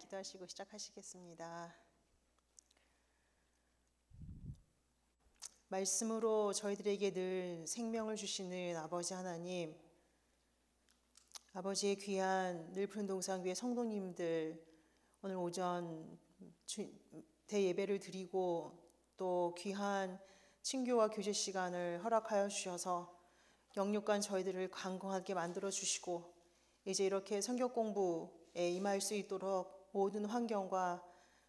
기도하시고 시작하시겠습니다. 말씀으로 저희들에게 늘 생명을 주시는 아버지 하나님, 아버지의 귀한 늘 푸른 동산교회 성도님들, 오늘 오전 대예배를 드리고 또 귀한 친교와 교제 시간을 허락하여 주셔서 영육간 저희들을 강건하게 만들어 주시고 이제 이렇게 성경 공부에 임할 수 있도록 모든 환경과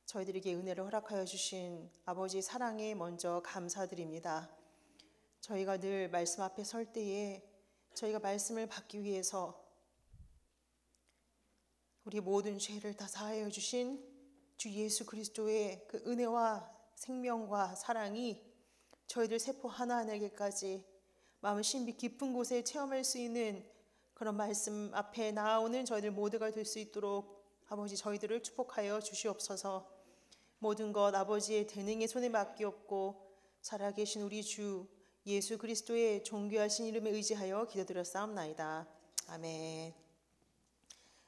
저희들에게 은혜를 허락하여 주신 아버지의 사랑에 먼저 감사드립니다. 저희가 늘 말씀 앞에 설 때에 저희가 말씀을 받기 위해서 우리 모든 죄를 다 사하여 주신 주 예수 그리스도의 그 은혜와 생명과 사랑이 저희들 세포 하나하나에게까지 마음 신비 깊은 곳에 체험할 수 있는 그런 말씀 앞에 나아오는 저희들 모두가 될 수 있도록 아버지 저희들을 축복하여 주시옵소서. 모든 것 아버지의 대능의 손에 맡기옵고 살아계신 우리 주 예수 그리스도의 존귀하신 이름에 의지하여 기도드렸사옵나이다. 아멘.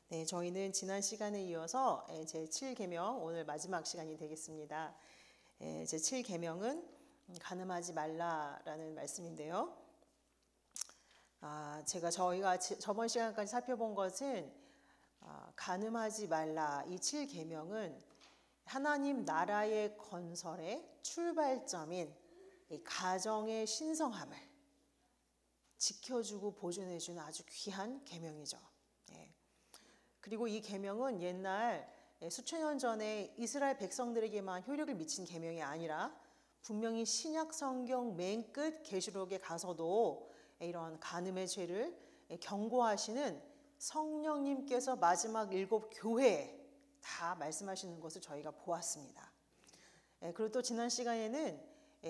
네, 저희는 지난 시간에 이어서 제7계명 오늘 마지막 시간이 되겠습니다. 제7계명은 간음하지 말라라는 말씀인데요. 저희가 저번 시간까지 살펴본 것은 간음하지 말라 이 7계명은 하나님 나라의 건설의 출발점인 이 가정의 신성함을 지켜주고 보존해주는 아주 귀한 계명이죠. 그리고 이 계명은 옛날 수천 년 전에 이스라엘 백성들에게만 효력을 미친 계명이 아니라 분명히 신약 성경 맨 끝 계시록에 가서도 이런 간음의 죄를 경고하시는 성령님께서 마지막 7 교회에 다 말씀하시는 것을 저희가 보았습니다. 그리고 또 지난 시간에는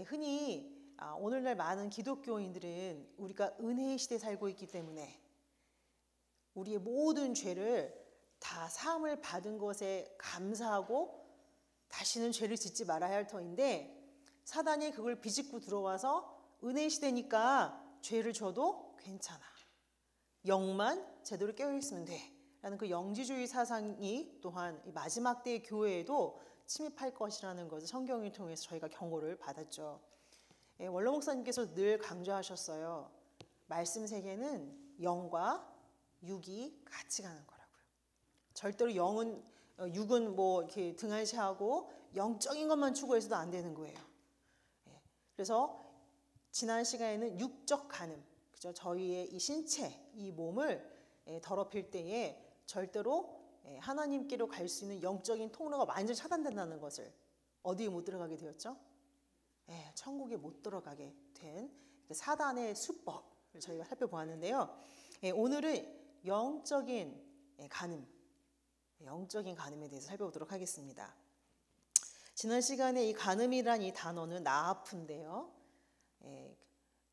흔히 오늘날 많은 기독교인들은 우리가 은혜의 시대에 살고 있기 때문에 우리의 모든 죄를 다 사함을 받은 것에 감사하고 다시는 죄를 짓지 말아야 할 터인데 사단이 그걸 비집고 들어와서 은혜의 시대니까 죄를 져도 괜찮아. 영만 제대로 깨어있으면 돼. 라는 그 영지주의 사상이 또한 이 마지막 때의 교회에도 침입할 것이라는 것을 성경을 통해서 저희가 경고를 받았죠. 원로 목사님께서 늘 강조하셨어요. 말씀 세계는 영과 육이 같이 가는 거라고요. 절대로 육은 뭐 이렇게 등한시하고 영적인 것만 추구해서도 안 되는 거예요. 그래서 지난 시간에는 육적 간음, 그죠? 저희의 이 신체, 이 몸을 더럽힐 때에 절대로 하나님께로 갈 수 있는 영적인 통로가 완전히 차단된다는 것을 어디에 못 들어가게 되었죠? 천국에 못 들어가게 된 사단의 수법을 저희가 살펴보았는데요. 오늘은 영적인 간음에 대해서 살펴보도록 하겠습니다. 지난 시간에 이 간음이란 이 단어는 나아프인데요.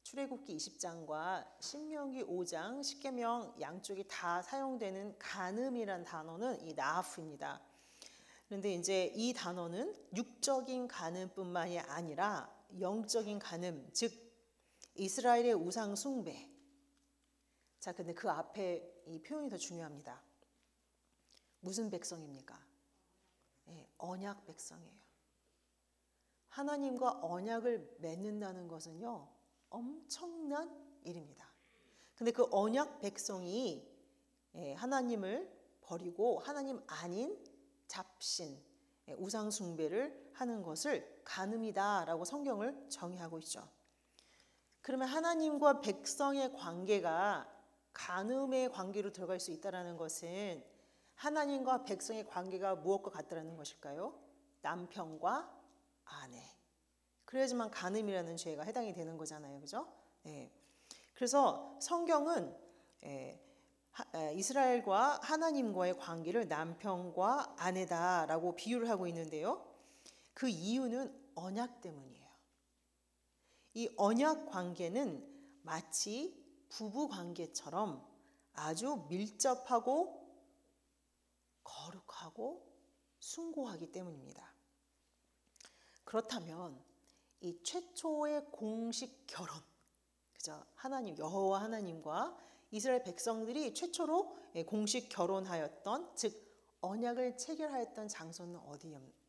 출애굽기 20장과 신명기 5장 10계명 양쪽이 다 사용되는 간음이란 단어는 이 나아프입니다. 그런데 이제 이 단어는 육적인 간음뿐만이 아니라 영적인 간음, 즉 이스라엘의 우상 숭배. 자, 근데 그 앞에 이 표현이 더 중요합니다. 무슨 백성입니까? 언약 백성이에요. 하나님과 언약을 맺는다는 것은요, 엄청난 일입니다. 근데 그 언약 백성이 하나님을 버리고 하나님 아닌 잡신, 우상 숭배를 하는 것을 간음이다라고 성경을 정의하고 있죠. 그러면 하나님과 백성의 관계가 간음의 관계로 들어갈 수 있다는 것은 하나님과 백성의 관계가 무엇과 같다는 것일까요? 남편과 아내. 그래야지만 간음이라는 죄가 해당이 되는 거잖아요. 그죠? 그래서 성경은 이스라엘과 하나님과의 관계를 남편과 아내다라고 비유를 하고 있는데요. 그 이유는 언약 때문이에요. 이 언약 관계는 마치 부부 관계처럼 아주 밀접하고 거룩하고 숭고하기 때문입니다. 그렇다면 이 최초의 공식 결혼, 그죠? 하나님, 여호와 하나님과 이스라엘 백성들이 최초로 공식 결혼하였던, 즉 언약을 체결하였던 장소는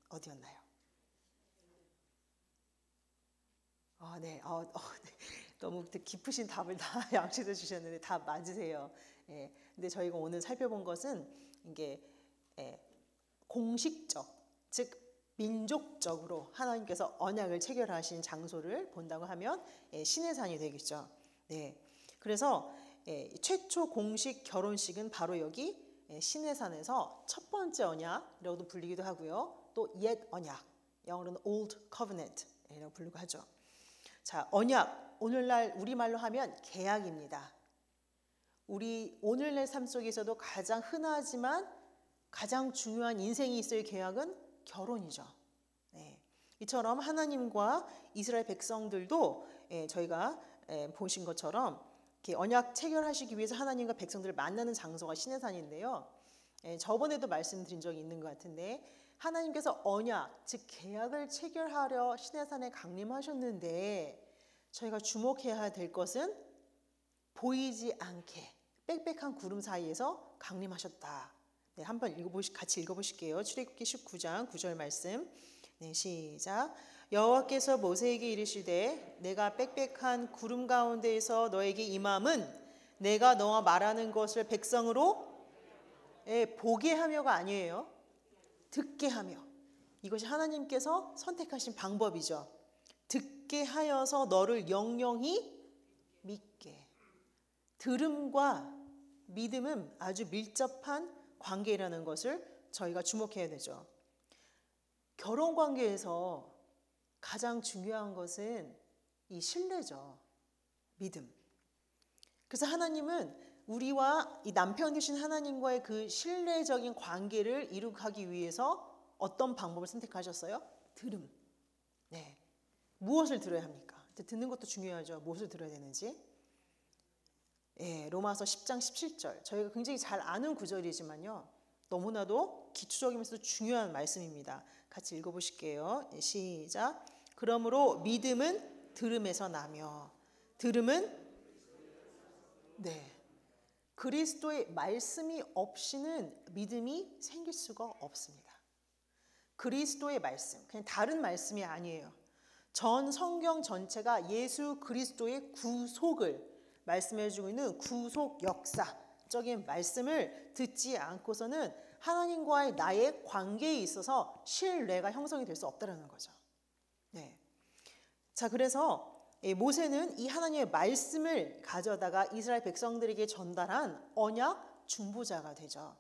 어디였나요? 네. 너무 깊으신 답을 다 양치해 주셨는데 다 맞으세요. 예. 근데 저희가 오늘 살펴본 것은 이게 공식적, 즉 민족적으로 하나님께서 언약을 체결하신 장소를 본다고 하면 시내산이 되겠죠. 네. 그래서 최초 공식 결혼식은 바로 여기 시내산에서 첫 번째 언약이라고도 불리기도 하고요. 또 옛 언약, 영어로는 Old Covenant이라고 부르고 하죠. 자, 언약, 오늘날 우리말로 하면 계약입니다. 우리 오늘날 삶 속에서도 가장 흔하지만 가장 중요한 인생이 있어야 계약은 결혼이죠. 네. 이처럼 하나님과 이스라엘 백성들도 저희가 보신 것처럼 이렇게 언약 체결하시기 위해서 하나님과 백성들을 만나는 장소가 시내산인데요. 저번에도 말씀드린 적이 있는 것 같은데 하나님께서 언약, 즉 계약을 체결하려 시내산에 강림하셨는데 저희가 주목해야 될 것은 보이지 않게 빽빽한 구름 사이에서 강림하셨다. 네, 한번 같이 읽어보실게요. 출애굽기 19장 9절 말씀. 네, 시작. 여호와께서 모세에게 이르시되 내가 빽빽한 구름 가운데에서 너에게 임함은 내가 너와 말하는 것을 백성으로 보게 하며가 아니에요. 듣게 하며. 이것이 하나님께서 선택하신 방법이죠. 듣게 하여서 너를 영영히 믿게. 들음과 믿음은 아주 밀접한 관계라는 것을 저희가 주목해야 되죠. 결혼 관계에서 가장 중요한 것은 이 신뢰죠. 믿음. 그래서 하나님은 우리와 이 남편 되신 하나님과의 그 신뢰적인 관계를 이룩하기 위해서 어떤 방법을 선택하셨어요? 들음. 네. 무엇을 들어야 합니까? 듣는 것도 중요하죠. 무엇을 들어야 되는지. 로마서 10장 17절. 저희가 굉장히 잘 아는 구절이지만요. 너무나도 기초적이면서도 중요한 말씀입니다. 같이 읽어보실게요. 시작. 그러므로 믿음은 들음에서 나며 들음은 그리스도의 말씀이 없이는 믿음이 생길 수가 없습니다. 그리스도의 말씀, 그냥 다른 말씀이 아니에요. 전 성경 전체가 예수 그리스도의 구속을 말씀해주고 있는 구속 역사적인 말씀을 듣지 않고서는 하나님과의 나의 관계에 있어서 신뢰가 형성이 될 수 없다는 거죠. 네. 자, 그래서 모세는 이 하나님의 말씀을 가져다가 이스라엘 백성들에게 전달한 언약 중보자가 되죠.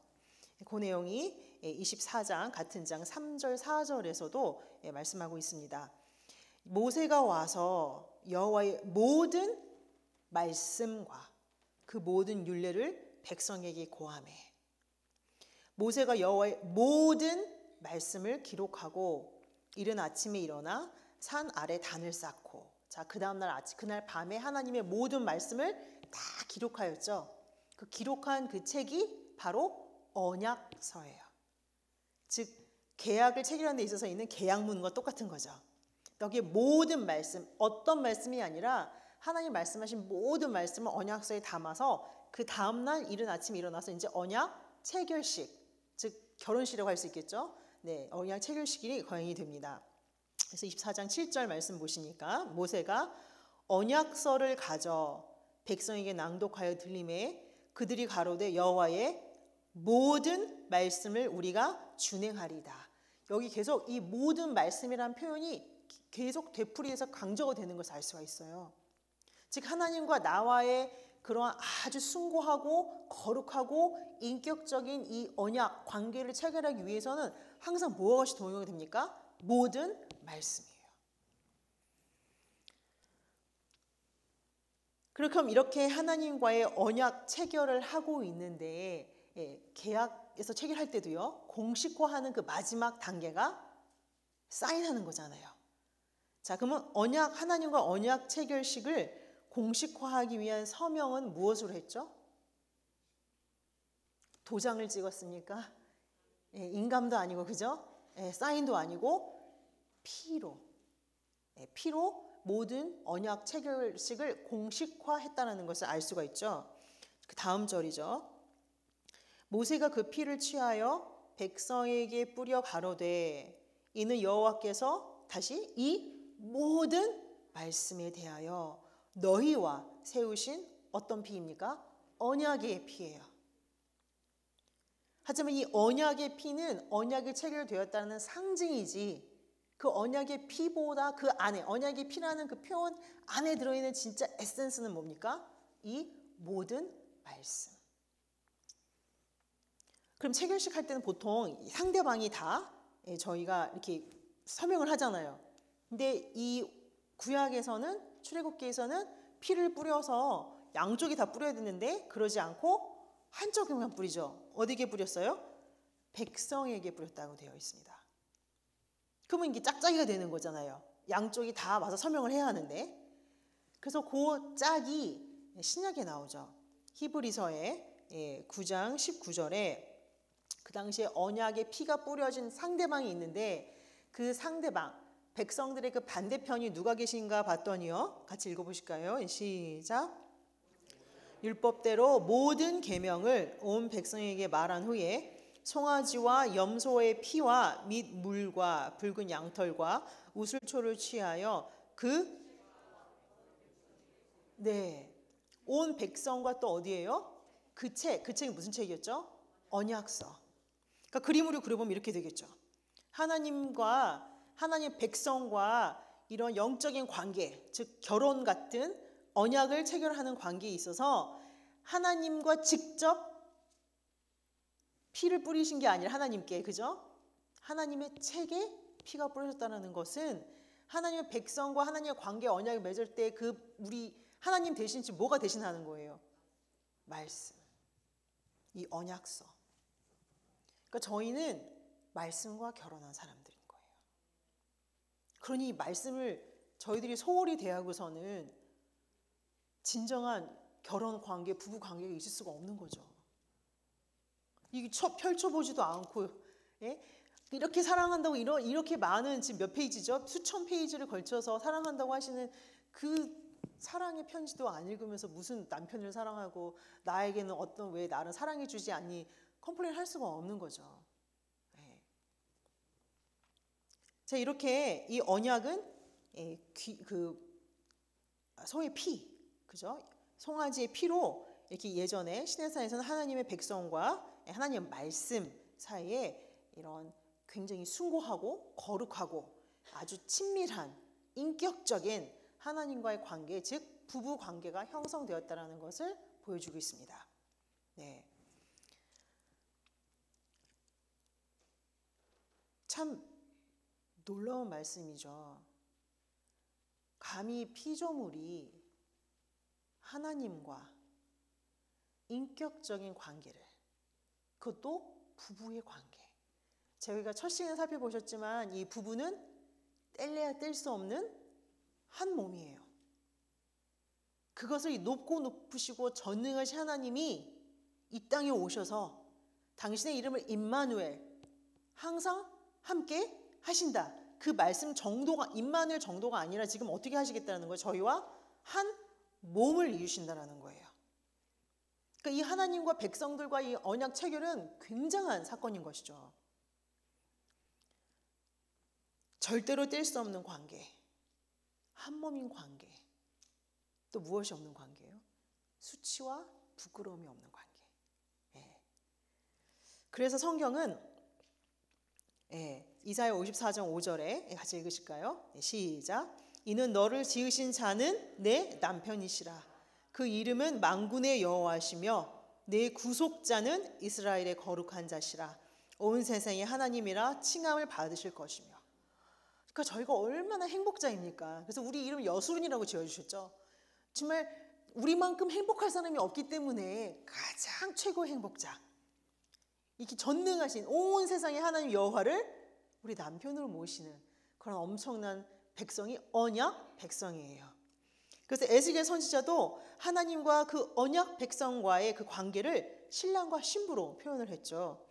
그 내용이 24장 같은 장 3절 4절에서도 말씀하고 있습니다. 모세가 와서 여호와의 모든 말씀과 그 모든 율례를 백성에게 고하매. 모세가 여호와의 모든 말씀을 기록하고 이른 아침에 일어나 산 아래 단을 쌓고, 자, 그 다음날 그날 밤에 하나님의 모든 말씀을 다 기록하였죠. 그 기록한 그 책이 바로 언약서예요. 즉 계약을 체결하는 데 있어서 있는 계약문과 똑같은 거죠. 여기에 모든 말씀, 어떤 말씀이 아니라 하나님 말씀하신 모든 말씀을 언약서에 담아서 그 다음날 이른 아침에 일어나서 이제 언약 체결식, 즉 결혼식이라고 할 수 있겠죠. 네, 언약 체결식이 거행이 됩니다. 그래서 24장 7절 말씀 보시니까 모세가 언약서를 가져 백성에게 낭독하여 들림에 그들이 가로되 여호와의 모든 말씀을 우리가 준행하리다. 여기 계속 이 모든 말씀이라는 표현이 계속 되풀이해서 강조가 되는 것을 알 수가 있어요. 즉 하나님과 나와의 그러한 아주 숭고하고 거룩하고 인격적인 이 언약 관계를 체결하기 위해서는 항상 무엇이 동용이 됩니까? 모든 말씀이에요. 그럼 이렇게 하나님과의 언약 체결을 하고 있는데 계약에서 체결할 때도요, 공식화하는 그 마지막 단계가 사인하는 거잖아요. 자, 그러면 하나님과 언약 체결식을 공식화하기 위한 서명은 무엇으로 했죠? 도장을 찍었습니까? 인감도 아니고, 그죠? 사인도 아니고 피로 모든 언약 체결식을 공식화했다는 것을 알 수가 있죠. 그 다음 절이죠. 모세가 그 피를 취하여 백성에게 뿌려 가로되 이는 여호와께서 다시 이 모든 말씀에 대하여 너희와 세우신 어떤 피입니까? 언약의 피예요. 하지만 이 언약의 피는 언약이 체결되었다는 상징이지 그 언약의 피보다 그 안에 언약의 피라는 그 표현 안에 들어있는 진짜 에센스는 뭡니까? 이 모든 말씀. 그럼 체결식 할 때는 보통 상대방이 다 저희가 이렇게 서명을 하잖아요. 근데 이 구약에서는 출애굽기에서는 피를 뿌려서 양쪽이 다 뿌려야 되는데 그러지 않고 한쪽에만 뿌리죠. 어디게 뿌렸어요? 백성에게 뿌렸다고 되어 있습니다. 그러면 이게 짝짝이가 되는 거잖아요. 양쪽이 다 와서 서명을 해야 하는데. 그래서 그 짝이 신약에 나오죠. 히브리서의 9장 19절에 그 당시에 언약의 피가 뿌려진 상대방이 있는데 그 상대방, 백성들의 그 반대편이 누가 계신가 봤더니요. 같이 읽어보실까요? 시작. 율법대로 모든 계명을 온 백성에게 말한 후에 송아지와 염소의 피와 및 물과 붉은 양털과 우슬초를 취하여 온 백성과 또 어디예요? 그 책이 무슨 책이었죠? 언약서. 그러니까 그림으로 그려보면 이렇게 되겠죠. 하나님 백성과 이런 영적인 관계, 즉 결혼 같은 언약을 체결하는 관계에 있어서 하나님과 직접 피를 뿌리신 게 아니라 하나님께, 그죠? 하나님의 책에 피가 뿌려졌다는 것은 하나님의 백성과 하나님의 관계 언약을 맺을 때 우리 하나님 대신지 뭐가 대신하는 거예요? 말씀. 이 언약서. 그러니까 저희는 말씀과 결혼한 사람들인 거예요. 그러니 이 말씀을 저희들이 소홀히 대하고서는 진정한 결혼 관계, 부부 관계가 있을 수가 없는 거죠. 이게 펼쳐보지도 않고, 예? 이렇게 사랑한다고 이렇게 많은 지금 몇 페이지죠? 수천 페이지를 걸쳐서 사랑한다고 하시는 그 사랑의 편지도 안 읽으면서 무슨 남편을 사랑하고 나에게는 왜 나를 사랑해 주지 않니? 컴플레인 할 수가 없는 거죠. 네. 자, 이렇게 이 언약은 소의 피, 그죠? 송아지의 피로 이렇게 예전에 시내산에서는 하나님의 백성과 하나님의 말씀 사이에 이런 굉장히 숭고하고 거룩하고 아주 친밀한 인격적인 하나님과의 관계, 즉 부부 관계가 형성되었다는 것을 보여주고 있습니다. 네. 참 놀라운 말씀이죠. 감히 피조물이 하나님과 인격적인 관계를, 그것도 부부의 관계. 저희가 첫 시간에 살펴보셨지만 이 부부는 뗄래야 뗄 수 없는 한 몸이에요. 그것을 높고 높으시고 전능하신 하나님이 이 땅에 오셔서 당신의 이름을 임마누엘, 항상 함께 하신다. 그 말씀 정도가, 임마누엘 정도가 아니라 지금 어떻게 하시겠다는 거예요? 저희와 한 몸을 이루신다는 거예요. 그러니까 이 하나님과 백성들과 이 언약 체결은 굉장한 사건인 것이죠. 절대로 뗄 수 없는 관계, 한 몸인 관계. 또 무엇이 없는 관계예요? 수치와 부끄러움이 없는 관계. 예. 그래서 성경은 이사야 54장 5절에 같이 읽으실까요? 시작. 이는 너를 지으신 자는 내 남편이시라. 그 이름은 만군의 여호와시며 내 구속자는 이스라엘의 거룩한 자시라. 온 세상의 하나님이라 칭함을 받으실 것이며. 그러니까 저희가 얼마나 행복자입니까? 그래서 우리 이름 여수룬이라고 지어주셨죠. 정말 우리만큼 행복할 사람이 없기 때문에 가장 최고의 행복자, 이렇게 전능하신 온 세상의 하나님 여호와를 우리 남편으로 모시는 그런 엄청난 백성이 언약 백성이에요. 그래서 에스겔 선지자도 하나님과 그 언약 백성과의 그 관계를 신랑과 신부로 표현을 했죠.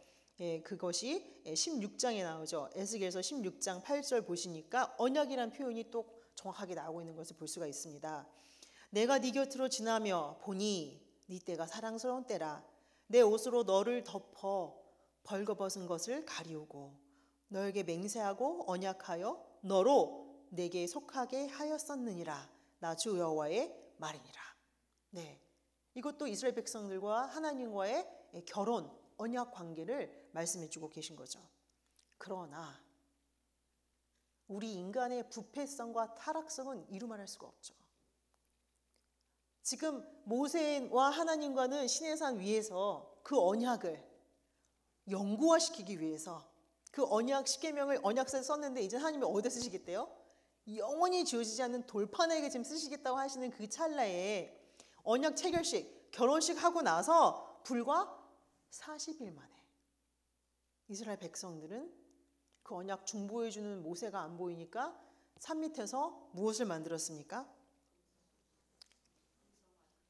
그것이 16장에 나오죠. 에스겔서 16장 8절 보시니까 언약이라는 표현이 또 정확하게 나오고 있는 것을 볼 수가 있습니다. 내가 네 곁으로 지나며 보니 네 때가 사랑스러운 때라. 내 옷으로 너를 덮어 벌거벗은 것을 가리우고 너에게 맹세하고 언약하여 너로 내게 속하게 하였었느니라. 나 주 여호와의 말이니라. 네, 이것도 이스라엘 백성들과 하나님과의 결혼, 언약 관계를 말씀해 주고 계신 거죠. 그러나 우리 인간의 부패성과 타락성은 이루 말할 수가 없죠. 지금 모세와 하나님과는 시내산 위에서 그 언약을 영구화시키기 위해서 그 언약 십계명을 언약서에 썼는데 이제 하나님이 어디에 쓰시겠대요? 영원히 지워지지 않는 돌판에게 지금 쓰시겠다고 하시는 그 찰나에 언약 체결식, 결혼식 하고 나서 불과 40일 만에 이스라엘 백성들은 그 언약 중보해주는 모세가 안 보이니까 산 밑에서 무엇을 만들었습니까?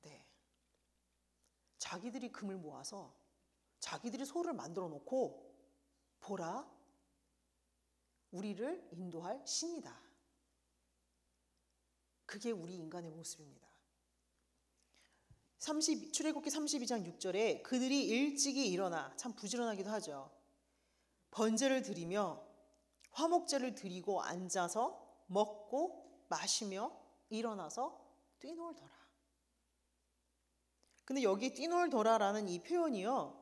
네, 자기들이 금을 모아서 자기들이 소를 만들어 놓고 보라, 우리를 인도할 신이다. 그게 우리 인간의 모습입니다. 출애굽기 32장 6절에 그들이 일찍이 일어나, 참 부지런하기도 하죠. 번제를 드리며 화목제를 드리고 앉아서 먹고 마시며 일어나서 뛰놀더라. 근데 여기 뛰놀더라라는 이 표현이요,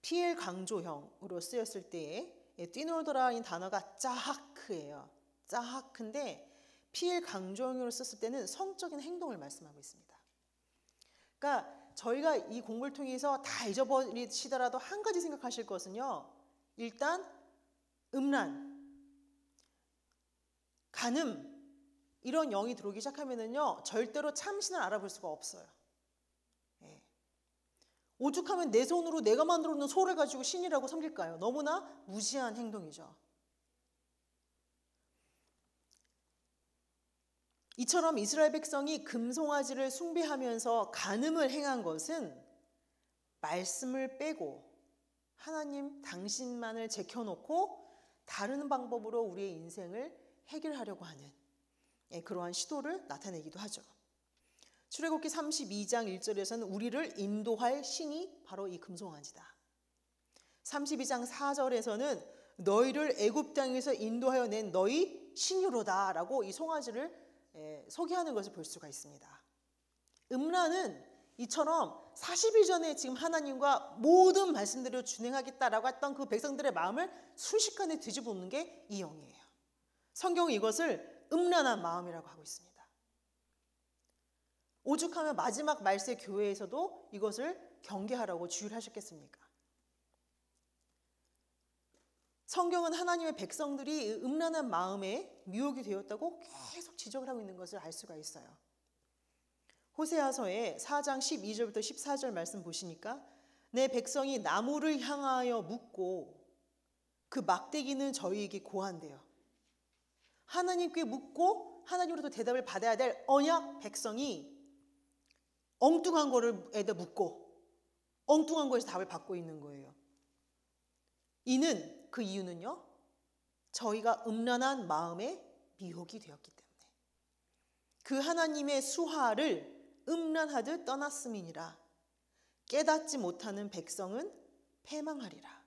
PL 강조형으로 쓰였을 때에 뛰놀더라인 단어가 짜하크예요. 짜하크인데 PL 강조형으로 썼을 때는 성적인 행동을 말씀하고 있습니다. 그러니까 저희가 이 공부를 통해서 다 잊어버리시더라도 한 가지 생각하실 것은요, 일단 음란, 간음 이런 영이 들어오기 시작하면은요 절대로 참신을 알아볼 수가 없어요. 예. 오죽하면 내 손으로 내가 만들어 놓은 소를 가지고 신이라고 섬길까요? 너무나 무지한 행동이죠. 이처럼 이스라엘 백성이 금송아지를 숭배하면서 간음을 행한 것은 말씀을 빼고 하나님 당신만을 제켜놓고 다른 방법으로 우리의 인생을 해결하려고 하는 그러한 시도를 나타내기도 하죠. 출애굽기 32장 1절에서는 우리를 인도할 신이 바로 이 금송아지다. 32장 4절에서는 너희를 애굽 땅에서 인도하여 낸 너희 신유로다 라고 이 송아지를 소개하는 것을 볼 수가 있습니다. 음란은 이처럼 40일 전에 지금 하나님과 모든 말씀대로 준행하겠다라고 했던 그 백성들의 마음을 순식간에 뒤집어놓는 게 이 영이에요. 성경은 이것을 음란한 마음이라고 하고 있습니다. 오죽하면 마지막 말세 교회에서도 이것을 경계하라고 주의를 하셨겠습니까? 성경은 하나님의 백성들이 음란한 마음에 미혹이 되었다고 계속 지적을 하고 있는 것을 알 수가 있어요. 호세아서의 4장 12절부터 14절 말씀 보시니까 내 백성이 나무를 향하여 묻고 그 막대기는 저희에게 고한대요. 하나님께 묻고 하나님으로부터 대답을 받아야 될 언약 백성이 엉뚱한 거를 에다 묻고 엉뚱한 거에서 답을 받고 있는 거예요. 그 이유는요, 저희가 음란한 마음에 미혹이 되었기 때문에 그 하나님의 수하를 음란하듯 떠났음이니라. 깨닫지 못하는 백성은 패망하리라.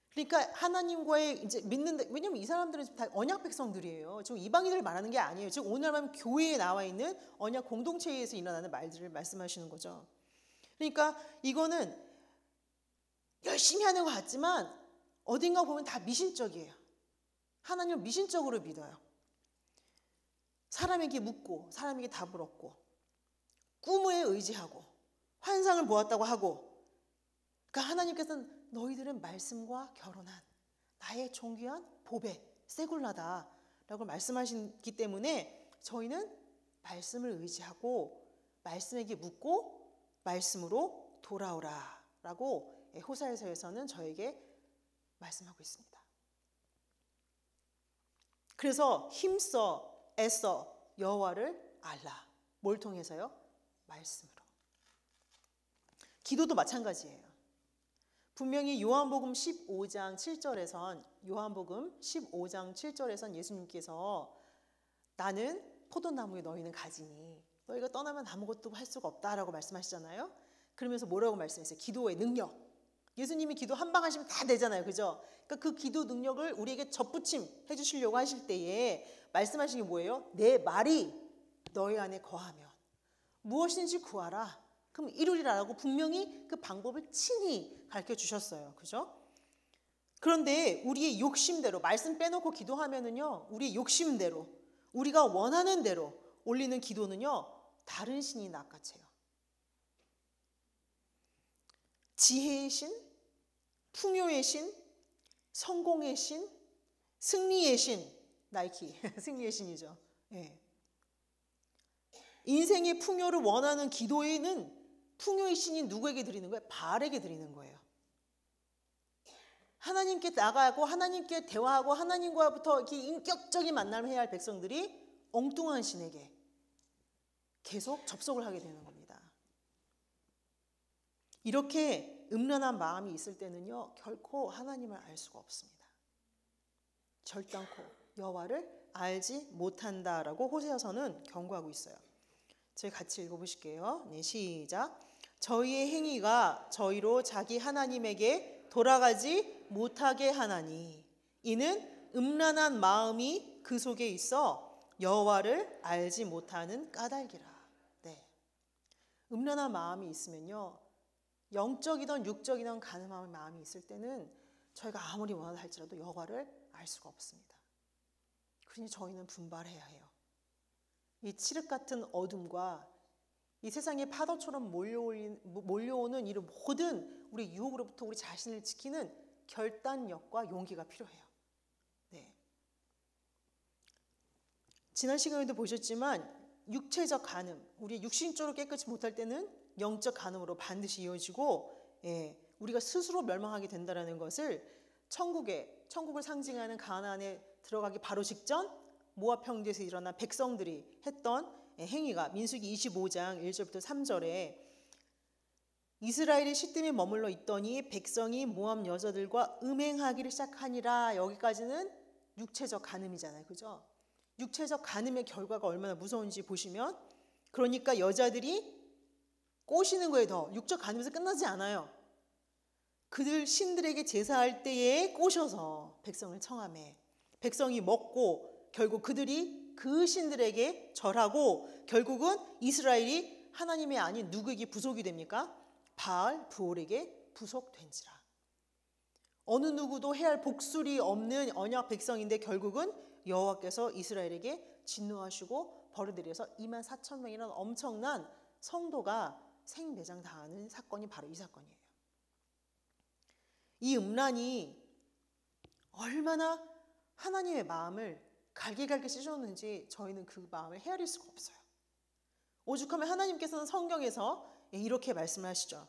그러니까 하나님과의 이제 믿는다. 왜냐면 이 사람들은 다 언약 백성들이에요. 지금 이방인들 말하는 게 아니에요. 지금 오늘 하면 교회에 나와 있는 언약 공동체에서 일어나는 말들을 말씀하시는 거죠. 그러니까 이거는 열심히 하는 것 같지만 어딘가 보면 다 미신적이에요. 하나님을 미신적으로 믿어요. 사람에게 묻고 사람에게 답을 얻고 꿈에 의지하고 환상을 보았다고 하고, 그러니까 하나님께서는 너희들은 말씀과 결혼한 나의 존귀한 보배 세굴라다라고 말씀하시기 때문에 저희는 말씀을 의지하고 말씀에게 묻고 말씀으로 돌아오라라고 호사에서에서는 저에게 말씀하고 있습니다. 그래서 힘써 애써 여호와를 알라. 뭘 통해서요? 말씀으로. 기도도 마찬가지예요. 분명히 요한복음 15장 7절에선 예수님께서 나는 포도나무에 너희는 가지니 너희가 떠나면 아무것도 할 수가 없다라고 말씀하시잖아요. 그러면서 뭐라고 말씀했어요? 기도의 능력. 예수님이 기도 한 방 하시면 다 되잖아요. 그죠? 그러니까 그 기도 능력을 우리에게 접붙임 해주시려고 하실 때에 말씀하신 게 뭐예요? 내 말이 너희 안에 거하면 무엇인지 구하라. 그럼 이루리라라고 분명히 그 방법을 친히 가르쳐 주셨어요. 그죠? 그런데 우리의 욕심대로 말씀 빼놓고 기도하면은요, 우리의 욕심대로 우리가 원하는 대로 올리는 기도는요, 다른 신이 낚아채요. 지혜의 신, 풍요의 신, 성공의 신, 승리의 신, 나이키 승리의 신이죠. 예. 인생의 풍요를 원하는 기도에는 풍요의 신이 누구에게 드리는 거예요? 바알에게 드리는 거예요. 하나님께 나가고 하나님께 대화하고 하나님과부터 이렇게 인격적인 만남을 해야 할 백성들이 엉뚱한 신에게 계속 접속을 하게 되는 겁니다. 이렇게 음란한 마음이 있을 때는요, 결코 하나님을 알 수가 없습니다. 절단코 여호와를 알지 못한다라고 호세아서는 경고하고 있어요. 저희 같이 읽어보실게요. 네, 시작. 저희의 행위가 저희로 자기 하나님에게 돌아가지 못하게 하나니 이는 음란한 마음이 그 속에 있어 여호와를 알지 못하는 까닭이라. 네. 음란한 마음이 있으면요, 영적이든 육적이든 가늠한 마음이 있을 때는 저희가 아무리 원하다 할지라도 여호와를 알 수가 없습니다. 그러니 저희는 분발해야 해요. 이 칠흑 같은 어둠과 이 세상의 파도처럼 몰려오는 이 모든 우리 유혹으로부터 우리 자신을 지키는 결단력과 용기가 필요해요. 네. 지난 시간에도 보셨지만 육체적 간음, 우리 육신적으로 깨끗이 못할 때는 영적 간음으로 반드시 이어지고, 우리가 스스로 멸망하게 된다는 것을 천국을 상징하는 가나안에 들어가기 바로 직전 모압 평지에서 일어난 백성들이 했던 행위가 민수기 25장 1절부터 3절에 이스라엘이 시딤에 머물러 있더니 백성이 모압 여자들과 음행하기를 시작하니라. 여기까지는 육체적 간음이잖아요. 그죠? 육체적 간음의 결과가 얼마나 무서운지 보시면, 그러니까 여자들이 꼬시는 거에 더 육적 간음에서 끝나지 않아요. 그들 신들에게 제사할 때에 꼬셔서 백성을 청함해 백성이 먹고 결국 그들이 그 신들에게 절하고 결국은 이스라엘이 하나님이 아닌 누구에게 부속이 됩니까? 바알 부올에게 부속된지라. 어느 누구도 해할 복술이 없는 언약 백성인데 결국은 여호와께서 이스라엘에게 진노하시고 벌어들여서 24,000명이라는 엄청난 성도가 생매장 당하는 사건이 바로 이 사건이에요. 이 음란이 얼마나 하나님의 마음을 갈기갈기 찢었는지 저희는 그 마음을 헤아릴 수가 없어요. 오죽하면 하나님께서는 성경에서 이렇게 말씀하시죠.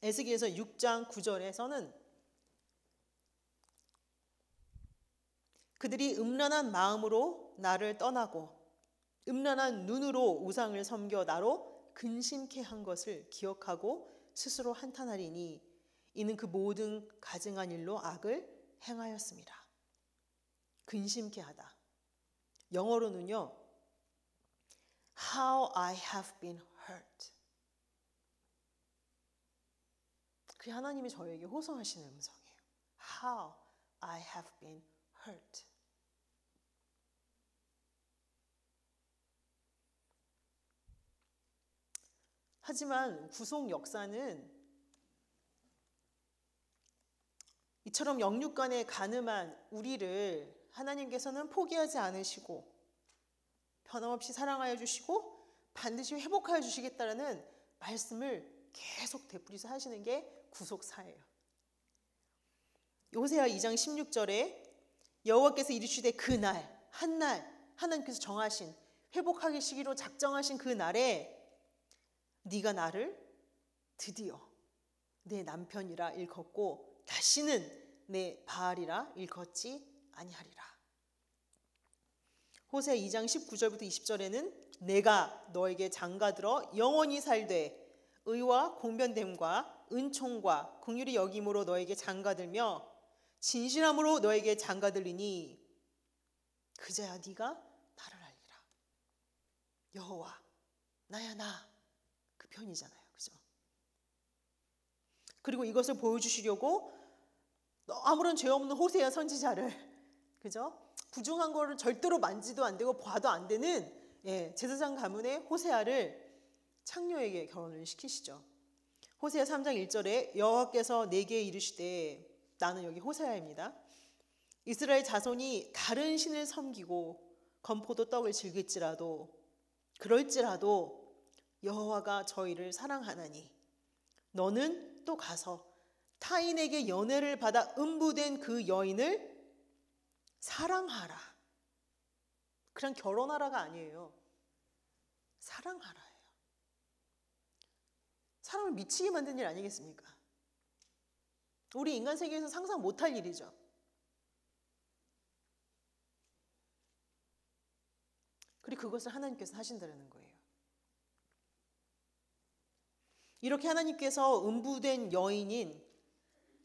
에스겔서 6장 9절에서는 그들이 음란한 마음으로 나를 떠나고 음란한 눈으로 우상을 섬겨 나로 근심케 한 것을 기억하고 스스로 한탄하리니 이는 그 모든 가증한 일로 악을 행하였습니다. 근심케 하다. 영어로는요, How I have been hurt. 그 하나님이 저에게 호소하시는 음성이에요. How I have been hurt. 하지만 구속 역사는 이처럼 영육간에 가늠한 우리를 하나님께서는 포기하지 않으시고 변함없이 사랑하여 주시고 반드시 회복하여 주시겠다라는 말씀을 계속 되풀이서 하시는 게 구속사예요. 호세아 2장 16절에 여호와께서 이르시되 그날 한날 하나님께서 정하신 회복하기 시기로 작정하신 그 날에 네가 나를 드디어 내 남편이라 일컫고 다시는 내 바알이라 일컫지 아니하리라. 호세아 2장 19절부터 20절에는 내가 너에게 장가들어 영원히 살되 의와 공변됨과 은총과 긍휼히 여김으로 너에게 장가들며 진실함으로 너에게 장가들리니 그제야 네가 나를 알리라. 여호와 나야 나 그 편이잖아요. 그죠? 그리고 이것을 보여주시려고 아무런 죄 없는 호세아 선지자를, 그죠? 부정한 거를 절대로 만지도 안 되고 봐도 안 되는 제사장 가문의 호세아를 창녀에게 결혼을 시키시죠. 호세아 3장 1절에 여호와께서 내게 이르시되, 나는 여기 호세아입니다. 이스라엘 자손이 다른 신을 섬기고 건포도 떡을 즐길지라도, 그럴지라도 여호와가 저희를 사랑하나니 너는 또 가서 타인에게 연애를 받아 음부된 그 여인을 사랑하라. 그냥 결혼하라가 아니에요. 사랑하라예요. 사람을 미치게 만든 일 아니겠습니까? 우리 인간 세계에서 상상 못할 일이죠. 그리고 그것을 하나님께서 하신다는 거예요. 이렇게 하나님께서 음부된 여인인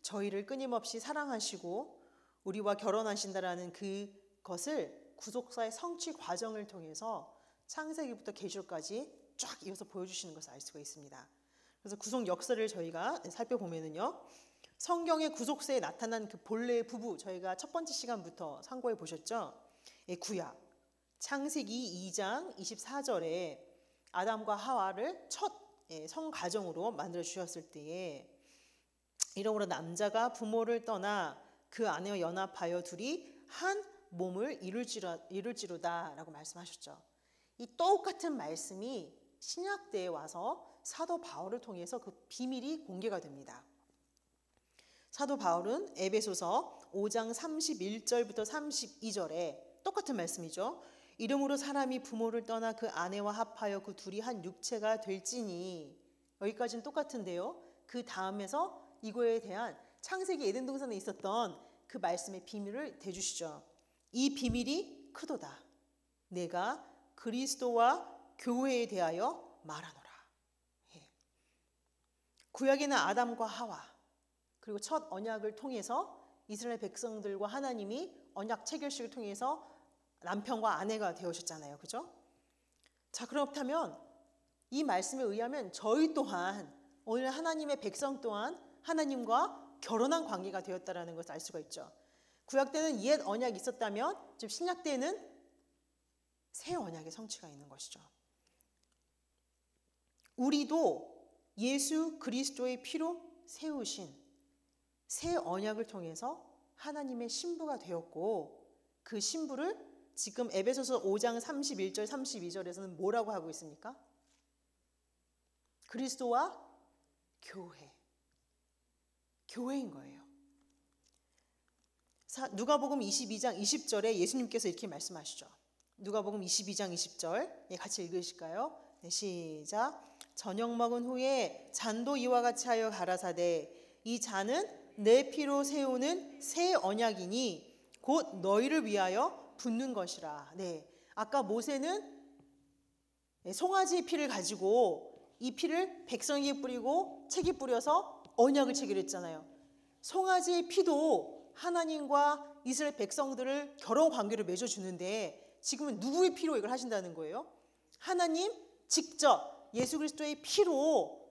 저희를 끊임없이 사랑하시고 우리와 결혼하신다라는 그것을 구속사의 성취 과정을 통해서 창세기부터 계시록까지 쫙 이어서 보여주시는 것을 알 수가 있습니다. 그래서 구속 역사를 저희가 살펴보면은요, 성경의 구속사에 나타난 그 본래의 부부, 저희가 첫 번째 시간부터 참고해 보셨죠? 구약 창세기 2장 24절에 아담과 하와를 첫 성가정으로 만들어 주셨을 때에, 이러므로 남자가 부모를 떠나 그 아내와 연합하여 둘이 한 몸을 이룰지로다 라고 말씀하셨죠. 이 똑같은 말씀이 신약 때에 와서 사도 바울을 통해서 그 비밀이 공개가 됩니다. 사도 바울은 에베소서 5장 31절부터 32절에 똑같은 말씀이죠. 이러므로 사람이 부모를 떠나 그 아내와 합하여 그 둘이 한 육체가 될지니, 여기까지는 똑같은데요, 그 다음에서 이거에 대한 창세기 에덴 동산에 있었던 그 말씀의 비밀을 대주시죠. 이 비밀이 크도다. 내가 그리스도와 교회에 대하여 말하노라. 구약에는 아담과 하와, 그리고 첫 언약을 통해서 이스라엘 백성들과 하나님이 언약 체결식을 통해서 남편과 아내가 되어셨잖아요. 그죠? 자, 그렇다면 이 말씀에 의하면 저희 또한, 오늘 하나님의 백성 또한 하나님과 결혼한 관계가 되었다라는 것을 알 수가 있죠. 구약 때는 옛 언약이 있었다면 지금 신약 때는 새 언약의 성취가 있는 것이죠. 우리도 예수 그리스도의 피로 세우신 새 언약을 통해서 하나님의 신부가 되었고, 그 신부를 지금 에베소서 5장 31절 32절에서는 뭐라고 하고 있습니까? 그리스도와 교회인 거예요. 누가복음 22장 20절에 예수님께서 이렇게 말씀하시죠. 누가복음 22장 20절 같이 읽으실까요? 네, 시작. 저녁 먹은 후에 잔도 이와 같이 하여 가라사대, 이 잔은 내 피로 세우는 새 언약이니 곧 너희를 위하여 붓는 것이라. 네, 아까 모세는 송아지의 피를 가지고 이 피를 백성에게 뿌리고 책에 뿌려서 언약을 체결했잖아요. 송아지의 피도 하나님과 이스라엘 백성들을 결혼 관계를 맺어주는데, 지금은 누구의 피로 이걸 하신다는 거예요? 하나님 직접 예수 그리스도의 피로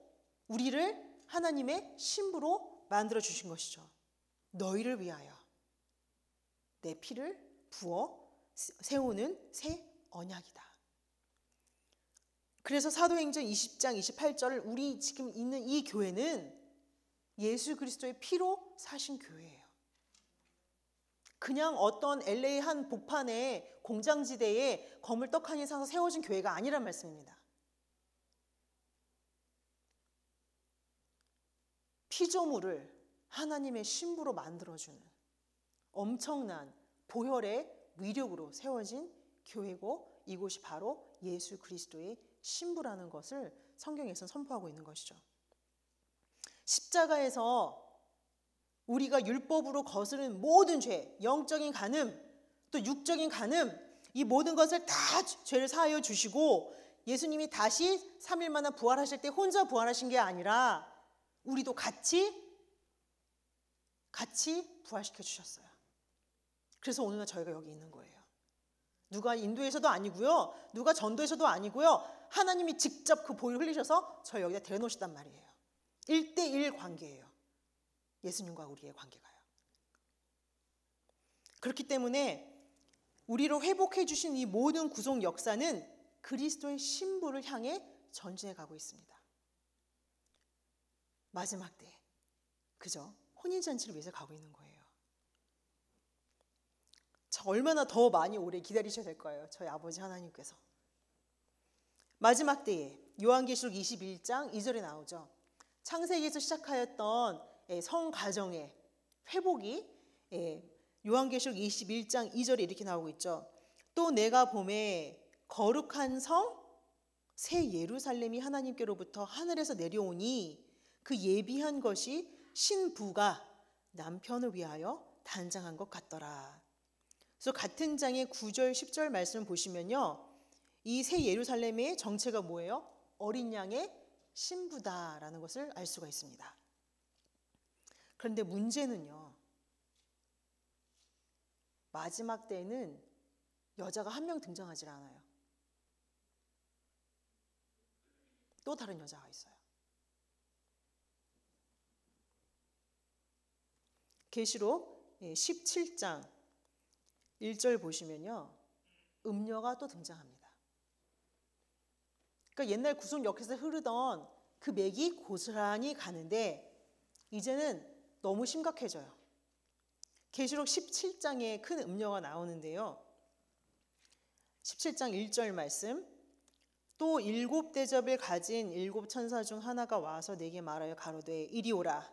우리를 하나님의 신부로 만들어 주신 것이죠. 너희를 위하여 내 피를 부어 세우는 새 언약이다. 그래서 사도행전 20장 28절을 우리 지금 있는 이 교회는 예수 그리스도의 피로 사신 교회예요. 그냥 어떤 LA 한 복판에 공장지대에 건물 떡 하나 사서 세워진 교회가 아니란 말씀입니다. 피조물을 하나님의 신부로 만들어주는 엄청난 보혈의 위력으로 세워진 교회고, 이곳이 바로 예수 그리스도의 신부라는 것을 성경에서 선포하고 있는 것이죠. 십자가에서 우리가 율법으로 거스른 모든 죄, 영적인 간음, 또 육적인 간음, 이 모든 것을 다 죄를 사하여 주시고, 예수님이 다시 3일 만에 부활하실 때 혼자 부활하신 게 아니라 우리도 같이 부활시켜 주셨어요. 그래서 오늘날 저희가 여기 있는 거예요. 누가 인도에서도 아니고요, 누가 전도에서도 아니고요, 하나님이 직접 그 보혈을 흘리셔서 저희 여기다 데려놓으셨단 말이에요. 1대1 관계예요. 예수님과 우리의 관계가요. 그렇기 때문에 우리를 회복해 주신 이 모든 구속 역사는 그리스도의 신부를 향해 전진해 가고 있습니다. 마지막 때, 그죠? 혼인잔치를 위해서 가고 있는 거예요. 저 얼마나 더 많이 오래 기다리셔야 될 거예요. 저희 아버지 하나님께서. 마지막 때에 요한계시록 21장 2절에 나오죠. 창세기에서 시작하였던 성가정의 회복이 요한계시록 21장 2절에 이렇게 나오고 있죠. 또 내가 보매 거룩한 성 새 예루살렘이 하나님께로부터 하늘에서 내려오니 그 예비한 것이 신부가 남편을 위하여 단장한 것 같더라. 그래서 같은 장의 9절 10절 말씀을 보시면요, 이 새 예루살렘의 정체가 뭐예요? 어린 양의 신부다라는 것을 알 수가 있습니다. 그런데 문제는요, 마지막 때에는 여자가 한 명 등장하지 않아요. 또 다른 여자가 있어요. 계시록 17장 1절 보시면요, 음녀가 또 등장합니다. 그러니까 옛날 구속 역사에서 흐르던 그 맥이 고스란히 가는데 이제는 너무 심각해져요. 계시록 17장에 큰 음녀가 나오는데요. 17장 1절 말씀, 또 7 대접을 가진 7 천사 중 하나가 와서 내게 말하여 가로되 이리 오라.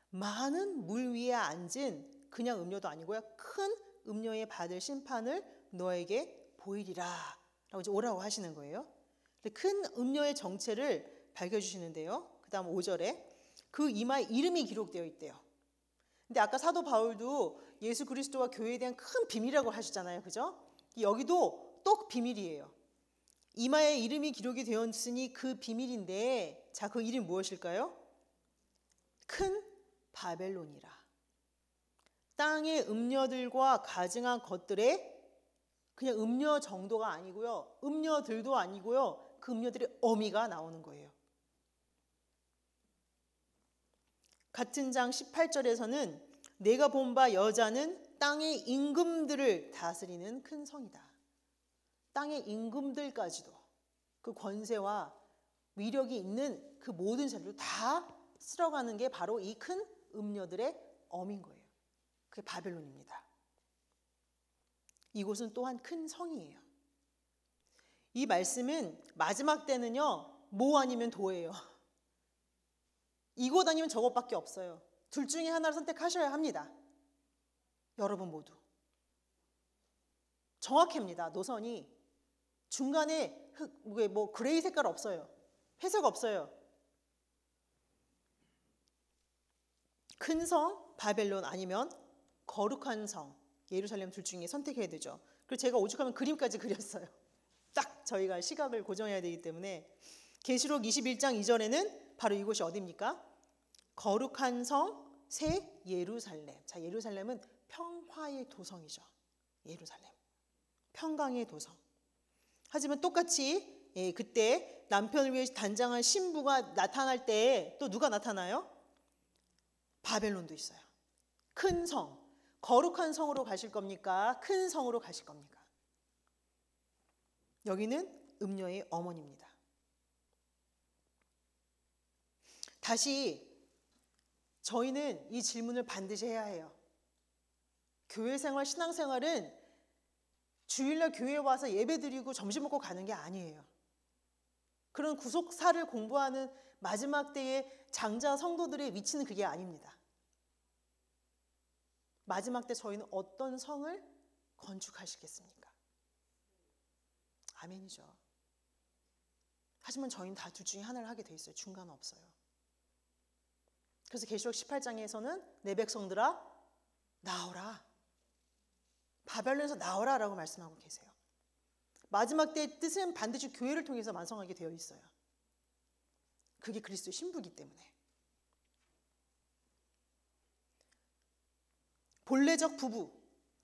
많은 물 위에 앉은 그냥 음녀도 아니고요, 큰 음녀의 받을 심판을 너에게 보이리라 라고 이제 오라고 하시는 거예요. 큰 음녀의 정체를 밝혀주시는데요. 그 다음 5절에 그 이마에 이름이 기록되어 있대요. 근데 아까 사도 바울도 예수 그리스도와 교회에 대한 큰 비밀이라고 하셨잖아요. 그죠? 여기도 또 비밀이에요. 이마에 이름이 기록이 되었으니 그 비밀인데, 자, 그 이름이 무엇일까요? 큰 바벨론이라. 땅의 음녀들과 가증한 것들의 그냥 음녀 정도가 아니고요, 음녀들도 아니고요, 그 음녀들의 어미가 나오는 거예요. 같은 장 18절에서는 내가 본 바 여자는 땅의 임금들을 다스리는 큰 성이다. 땅의 임금들까지도 그 권세와 위력이 있는 그 모든 자들도 다 쓸어가는 게 바로 이 큰 음녀들의 엄인 거예요. 그게 바벨론입니다. 이곳은 또한 큰 성이에요. 이 말씀은 마지막 때는요, 뭐 아니면 도예요. 이곳 아니면 저곳밖에 없어요. 둘 중에 하나를 선택하셔야 합니다. 여러분 모두. 정확합니다. 노선이 중간에 뭐 그레이 색깔 없어요. 회색 없어요. 큰 성 바벨론 아니면 거룩한 성 예루살렘 둘 중에 선택해야 되죠. 그리고 제가 오죽하면 그림까지 그렸어요. 딱 저희가 시각을 고정해야 되기 때문에. 계시록 21장 2절에는 바로 이곳이 어디입니까? 거룩한 성 새 예루살렘. 자, 예루살렘은 평화의 도성이죠. 예루살렘. 평강의 도성. 하지만 똑같이 그때 남편을 위해 단장한 신부가 나타날 때 또 누가 나타나요? 바벨론도 있어요. 큰 성. 거룩한 성으로 가실 겁니까? 큰 성으로 가실 겁니까? 여기는 음녀의 어머니입니다. 다시 저희는 이 질문을 반드시 해야 해요. 교회생활, 신앙생활은 주일날 교회에 와서 예배드리고 점심 먹고 가는 게 아니에요. 그런 구속사를 공부하는 마지막 때의 장자 성도들의 위치는 그게 아닙니다. 마지막 때 저희는 어떤 성을 건축하시겠습니까? 아멘이죠. 하지만 저희는 다 둘 중에 하나를 하게 돼 있어요. 중간 없어요. 그래서 계시록 18장에서는 내 백성들아 나오라. 바벨론에서 나오라 라고 말씀하고 계세요. 마지막 때의 뜻은 반드시 교회를 통해서 완성하게 되어 있어요. 그게 그리스도의 신부이기 때문에. 본래적 부부,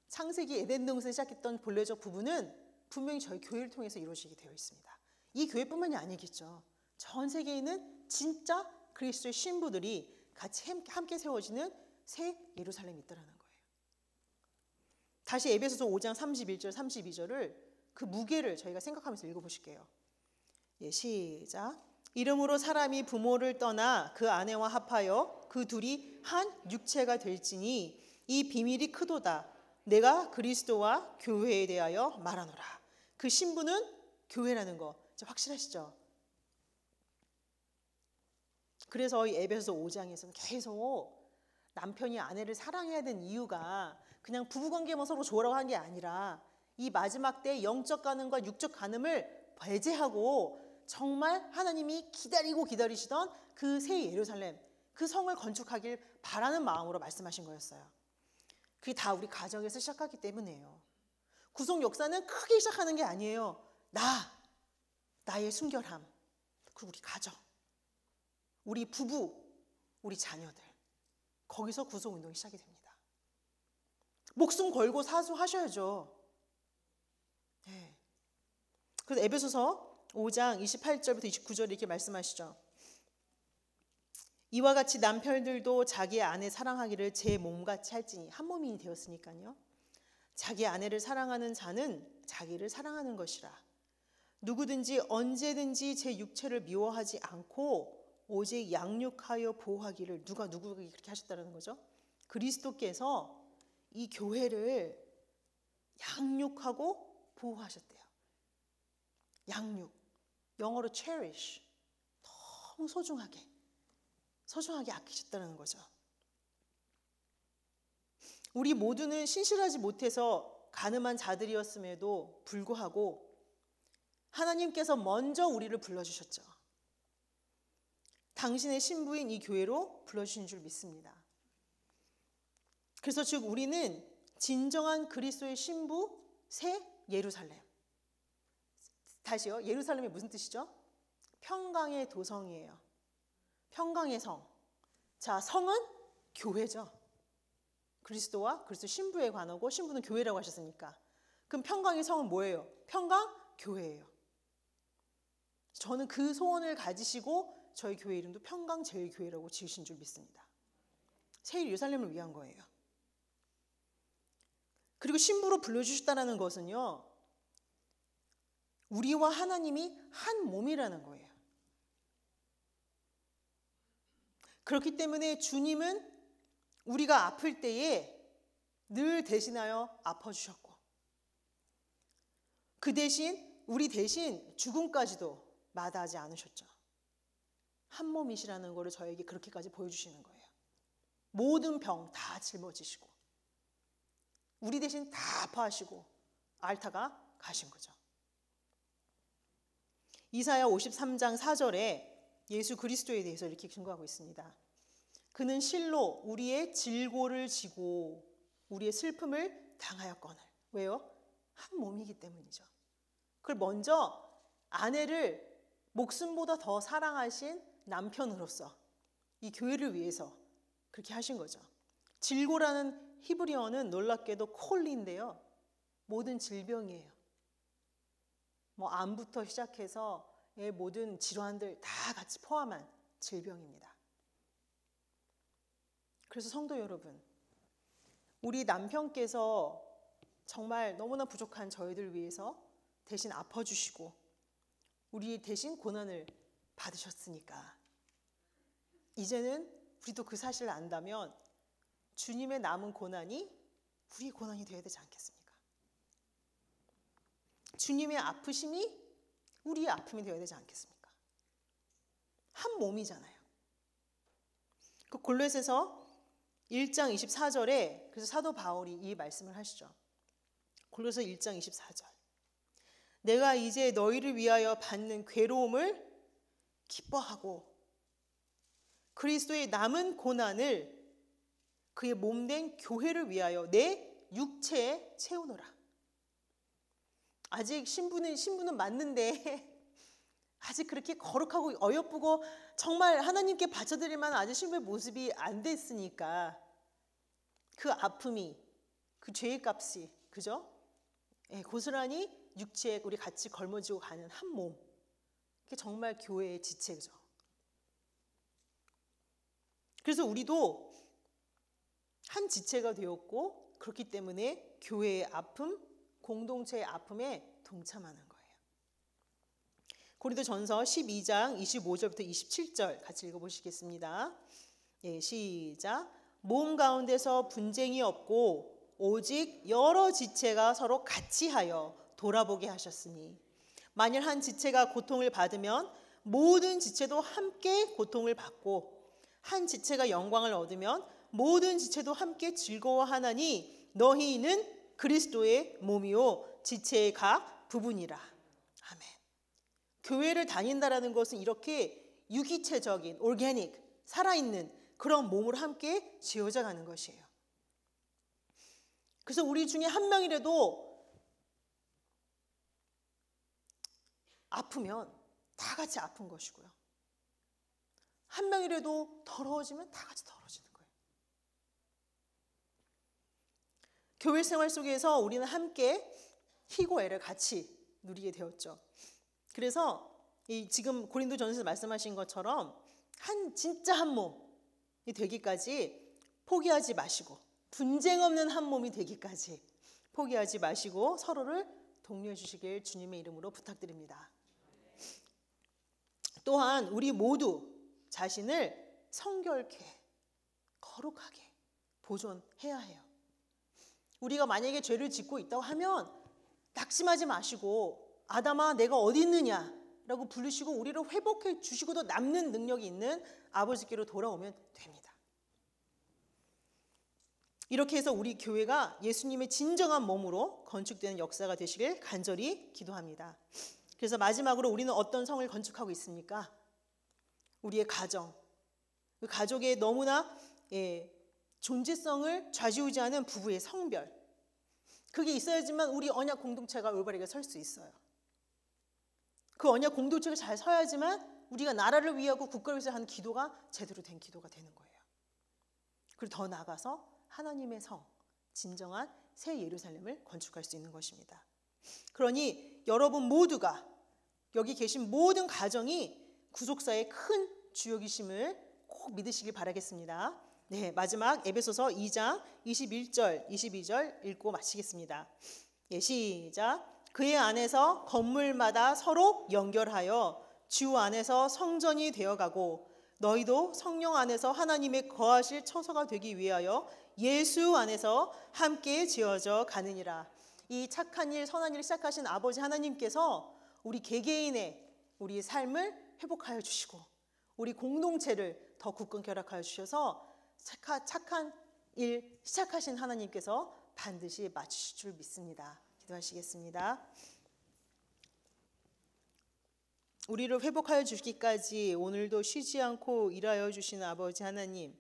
창세기 에덴 동산에 시작했던 본래적 부부는 분명히 저희 교회를 통해서 이루어지게 되어 있습니다. 이 교회뿐만이 아니겠죠. 전 세계에 있는 진짜 그리스도의 신부들이 같이 함께 세워지는 새 예루살렘이 있다라는 거예요. 다시 에베소서 5장 31절 32절을 그 무게를 저희가 생각하면서 읽어보실게요. 예, 시작. 이름으로 사람이 부모를 떠나 그 아내와 합하여 그 둘이 한 육체가 될지니 이 비밀이 크도다. 내가 그리스도와 교회에 대하여 말하노라. 그 신부는 교회라는 거 확실하시죠? 그래서 이 에베소서 5장에서는 계속 남편이 아내를 사랑해야 되는 이유가 그냥 부부관계만 서로 좋으라고 하는 게 아니라 이 마지막 때 영적 간음과 육적 간음을 배제하고 정말 하나님이 기다리시던 그 새 예루살렘, 그 성을 건축하길 바라는 마음으로 말씀하신 거였어요. 그게 다 우리 가정에서 시작하기 때문이에요. 구속 역사는 크게 시작하는 게 아니에요. 나의 순결함, 그리고 우리 가정, 우리 부부, 우리 자녀들, 거기서 구속 운동이 시작이 됩니다. 목숨 걸고 사수하셔야죠. 네. 그래서 에베소서 5장 28절부터 29절 이렇게 말씀하시죠. 이와 같이 남편들도 자기의 아내 사랑하기를 제 몸같이 할지니, 한 몸이 되었으니까요. 자기 아내를 사랑하는 자는 자기를 사랑하는 것이라. 누구든지 언제든지 제 육체를 미워하지 않고 오직 양육하여 보호하기를. 누가 누구에게 그렇게 하셨다는 거죠? 그리스도께서 이 교회를 양육하고 보호하셨대요. 양육, 영어로 cherish, 너무 소중하게 아끼셨다는 거죠. 우리 모두는 신실하지 못해서 가늠한 자들이었음에도 불구하고 하나님께서 먼저 우리를 불러주셨죠. 당신의 신부인 이 교회로 불러주신 줄 믿습니다. 그래서 즉 우리는 진정한 그리스도의 신부, 새 예루살렘. 다시요. 예루살렘이 무슨 뜻이죠? 평강의 도성이에요. 평강의 성. 자, 성은 교회죠. 그리스도와 그리스도 신부에 관하고 신부는 교회라고 하셨으니까. 그럼 평강의 성은 뭐예요? 평강 교회예요. 저는 그 소원을 가지시고 저희 교회 이름도 평강제일교회라고 지으신 줄 믿습니다. 새 예루살렘을 위한 거예요. 그리고 신부로 불러주셨다는 것은요, 우리와 하나님이 한 몸이라는 거예요. 그렇기 때문에 주님은 우리가 아플 때에 늘 대신하여 아파주셨고, 그 대신 우리 대신 죽음까지도 마다하지 않으셨죠. 한 몸이시라는 것을 저에게 그렇게까지 보여주시는 거예요. 모든 병 다 짊어지시고 우리 대신 다 아파하시고 앓다가 가신 거죠. 이사야 53장 4절에 예수 그리스도에 대해서 이렇게 증거하고 있습니다. 그는 실로 우리의 질고를 지고 우리의 슬픔을 당하였거늘. 왜요? 한 몸이기 때문이죠. 그걸 먼저 아내를 목숨보다 더 사랑하신 남편으로서 이 교회를 위해서 그렇게 하신 거죠. 질고라는 히브리어는 놀랍게도 콜리인데요. 모든 질병이에요. 뭐 암부터 시작해서 모든 질환들 다 같이 포함한 질병입니다. 그래서 성도 여러분, 우리 남편께서 정말 너무나 부족한 저희들 위해서 대신 아파주시고 우리 대신 고난을 받으셨으니까 이제는 우리도 그 사실을 안다면 주님의 남은 고난이 우리의 고난이 되어야 되지 않겠습니까? 주님의 아프심이 우리의 아픔이 되어야 되지 않겠습니까? 한 몸이잖아요. 그 골로새서 1장 24절에 그래서 사도 바울이 이 말씀을 하시죠. 골로새 1장 24절. 내가 이제 너희를 위하여 받는 괴로움을 기뻐하고 그리스도의 남은 고난을 그의 몸된 교회를 위하여 내 육체에 채우노라. 아직 신부는 맞는데 아직 그렇게 거룩하고 어여쁘고 정말 하나님께 바쳐드릴 만한 아직 신부의 모습이 안 됐으니까 그 아픔이 그 죄의 값이 그죠? 고스란히 육체에 우리 같이 걸머지고 가는 한 몸. 그게 정말 교회의 지체죠. 그래서 우리도 한 지체가 되었고, 그렇기 때문에 교회의 아픔, 공동체의 아픔에 동참하는 거예요. 고린도전서 12장 25절부터 27절 같이 읽어보시겠습니다. 예, 시작. 몸 가운데서 분쟁이 없고 오직 여러 지체가 서로 같이 하여 돌아보게 하셨으니 만일 한 지체가 고통을 받으면 모든 지체도 함께 고통을 받고 한 지체가 영광을 얻으면 모든 지체도 함께 즐거워하나니 너희는 그리스도의 몸이요 지체의 각 부분이라. 아멘. 교회를 다닌다라는 것은 이렇게 유기체적인, 오르게닉, 살아있는 그런 몸으로 함께 지어져 가는 것이에요. 그래서 우리 중에 한 명이라도 아프면 다 같이 아픈 것이고요. 한 명이라도 더러워지면 다 같이 더러워지는 거예요. 교회 생활 속에서 우리는 함께 희고 애를 같이 누리게 되었죠. 그래서 지금 고린도전서에서 말씀하신 것처럼 진짜 한 몸이 되기까지 포기하지 마시고 분쟁 없는 한 몸이 되기까지 포기하지 마시고 서로를 독려해 주시길 주님의 이름으로 부탁드립니다. 또한 우리 모두 자신을 성결케, 거룩하게 보존해야 해요. 우리가 만약에 죄를 짓고 있다고 하면 낙심하지 마시고 아담아 내가 어디 있느냐 라고 부르시고 우리를 회복해 주시고도 남는 능력이 있는 아버지께로 돌아오면 됩니다. 이렇게 해서 우리 교회가 예수님의 진정한 몸으로 건축되는 역사가 되시길 간절히 기도합니다. 그래서 마지막으로 우리는 어떤 성을 건축하고 있습니까? 우리의 가정, 그 가족의 너무나 존재성을 좌지우지하는 부부의 성별, 그게 있어야지만 우리 언약 공동체가 올바르게 설 수 있어요. 그 언약 공동체가 잘 서야지만 우리가 나라를 위하고 국가를 위해서 하는 기도가 제대로 된 기도가 되는 거예요. 그리고 더 나아가서 하나님의 성, 진정한 새 예루살렘을 건축할 수 있는 것입니다. 그러니 여러분 모두가 여기 계신 모든 가정이 구속사의 큰 주역이심을 꼭 믿으시길 바라겠습니다. 네, 마지막 에베소서 2장 21절, 22절 읽고 마치겠습니다. 예, 시작. 그의 안에서 건물마다 서로 연결하여 주 안에서 성전이 되어가고 너희도 성령 안에서 하나님의 거하실 처소가 되기 위하여 예수 안에서 함께 지어져 가느니라. 이 착한 일, 선한 일을 시작하신 아버지 하나님께서 우리 개개인의 우리 삶을 회복하여 주시고 우리 공동체를 더 굳건히 결합하여 주셔서 착한 일 시작하신 하나님께서 반드시 맞추실 줄 믿습니다. 기도하시겠습니다. 우리를 회복하여 주시기까지 오늘도 쉬지 않고 일하여 주시는 아버지 하나님,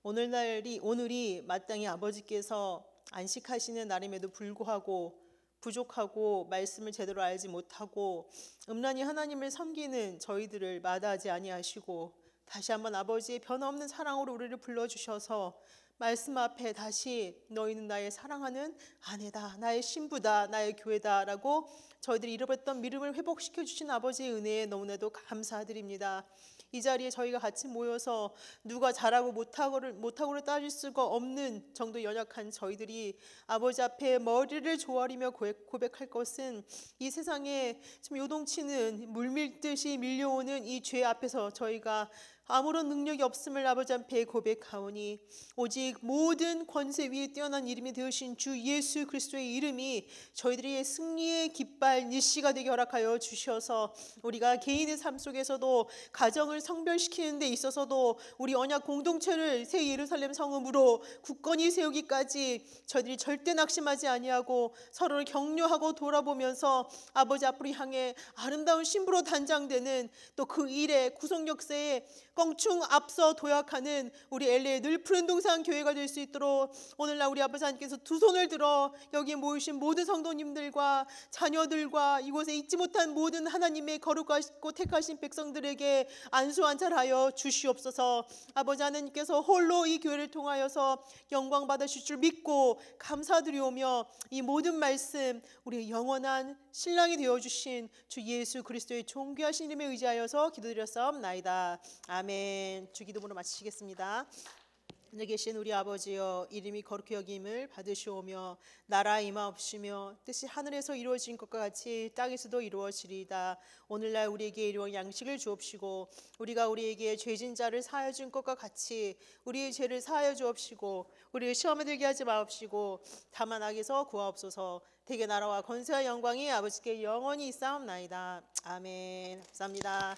오늘이 마땅히 아버지께서 안식하시는 날임에도 불구하고 부족하고 말씀을 제대로 알지 못하고 음란히 하나님을 섬기는 저희들을 마다하지 아니하시고 다시 한번 아버지의 변함없는 사랑으로 우리를 불러주셔서 말씀 앞에 다시 너희는 나의 사랑하는 아내다, 나의 신부다, 나의 교회다 라고 저희들이 잃어버렸던 믿음을 회복시켜 주신 아버지의 은혜에 너무나도 감사드립니다. 이 자리에 저희가 같이 모여서 누가 잘하고 못하고를 따질 수가 없는 정도 연약한 저희들이 아버지 앞에 머리를 조아리며 고백할 것은 이 세상에 지금 요동치는 물밀듯이 밀려오는 이 죄 앞에서 저희가 아무런 능력이 없음을 아버지 앞에 고백하오니 오직 모든 권세 위에 뛰어난 이름이 되으신 주 예수 그리스도의 이름이 저희들의 승리의 깃발 니시가 되게 허락하여 주셔서 우리가 개인의 삶 속에서도 가정을 성별시키는 데 있어서도 우리 언약 공동체를 새 예루살렘 성읍으로 굳건히 세우기까지 저희들이 절대 낙심하지 아니하고 서로를 격려하고 돌아보면서 아버지 앞으로 향해 아름다운 신부로 단장되는 또 그 일의 구속 역사에 껑충 앞서 도약하는 우리 LA 늘 푸른 동산 교회가 될 수 있도록 오늘날 우리 아버지 하나님께서 두 손을 들어 여기에 모이신 모든 성도님들과 자녀들과 이곳에 잊지 못한 모든 하나님의 거룩하시고 택하신 백성들에게 안수 안찰하여 주시옵소서. 아버지 하나님께서 홀로 이 교회를 통하여서 영광 받으실 줄 믿고 감사드리오며 이 모든 말씀 우리의 영원한 신랑이 되어주신 주 예수 그리스도의 존귀하신 이름에 의지하여서 기도드렸사옵나이다. 아멘. 주기도문으로 마치시겠습니다. 하늘에 계신 우리 아버지여, 이름이 거룩히 여김을 받으시오며 나라 임하옵시며 뜻이 하늘에서 이루어진 것과 같이 땅에서도 이루어지리이다. 오늘날 우리에게 일용 양식을 주옵시고 우리가 우리에게 죄진 자를 사하여 준 것과 같이 우리의 죄를 사하여 주옵시고 우리를 시험에 들게 하지 마옵시고 다만 악에서 구하옵소서. 대개 나라와 권세와 영광이 아버지께 영원히 있사옵나이다. 아멘. 감사합니다.